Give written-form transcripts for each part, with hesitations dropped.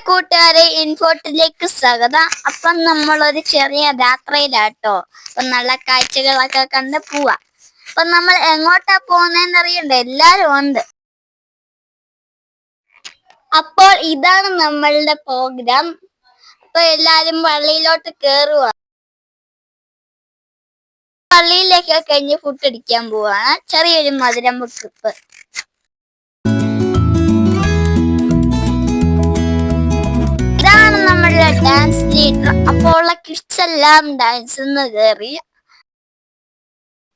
കൂട്ടുകാരെ ഇൻഫോർട്ടിലേക്ക് സ്വാഗതം. അപ്പം നമ്മളൊരു ചെറിയ യാത്രയിലാട്ടോ. അപ്പൊ നല്ല കാഴ്ചകളൊക്കെ കണ്ട് പോവാ. അപ്പൊ നമ്മൾ എങ്ങോട്ടാ പോകുന്നതെന്ന് അറിയണ്ടേ? എല്ലാരും ഉണ്ട്. അപ്പോൾ ഇതാണ് നമ്മളുടെ പ്രോഗ്രാം. അപ്പൊ എല്ലാരും പള്ളിയിലോട്ട് കേറുക. പള്ളിയിലേക്കൊക്കെ കഴിഞ്ഞ് ഫുഡ് അടിക്കാൻ പോവാണ്. ചെറിയൊരു മധുരം ട്രിപ്പ്. നമ്മളുടെ ഡാൻസ് ലീഡർ. അപ്പോൾ ഉള്ള കിഡ്സ് എല്ലാം ഡാൻസ് കയറി.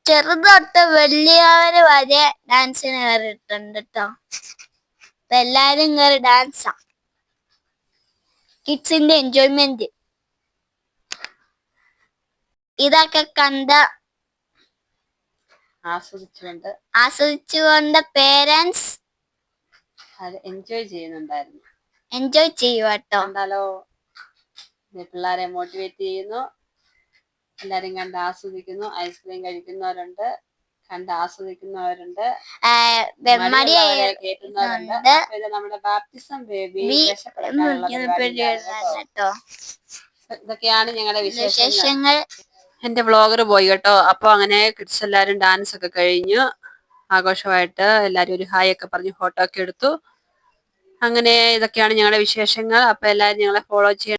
ചെറുതൊട്ട് വലിയവര് വരെ ഡാൻസിന് കയറിയിട്ടുണ്ട് കേട്ടോ. അപ്പൊ എല്ലാരും കയറി ഡാൻസാ. കിഡ്സിന്റെ എൻജോയ്മെന്റ് ഇതൊക്കെ കണ്ട് ആസ്വദിച്ചുകൊണ്ട് പേരൻസ് എൻജോയ് ചെയ്യുന്നുണ്ടായിരുന്നു. എൻജോയ് ചെയ്യുവാട്ടോ. കണ്ടാലോ, പിള്ളേരെ മോട്ടിവേറ്റ് ചെയ്യുന്നു. എല്ലാരും കണ്ട് ആസ്വദിക്കുന്നു. ഐസ്ക്രീം കഴിക്കുന്നവരുണ്ട്, കണ്ട് ആസ്വദിക്കുന്നവരുണ്ട്, കേൾക്കുന്നവരുണ്ട്. ഇത് നമ്മുടെ ബാപ്റ്റിസം ബേബി ഇതൊക്കെയാണ് ഞങ്ങളുടെ വിശേഷങ്ങൾ. എന്റെ വ്ളോഗർ പോയി കേട്ടോ. അപ്പൊ അങ്ങനെ കിഡ്സ് എല്ലാരും ഡാൻസ് ഒക്കെ കഴിഞ്ഞു. ആഘോഷമായിട്ട് എല്ലാരും ഒരു ഹായ് ഒക്കെ പറഞ്ഞ് ഫോട്ടോ ഒക്കെ എടുത്തു. അങ്ങനെ ഇതൊക്കെയാണ് ഞങ്ങളുടെ വിശേഷങ്ങൾ. അപ്പൊ എല്ലാരും ഞങ്ങളെ ഫോളോ ചെയ്യണം.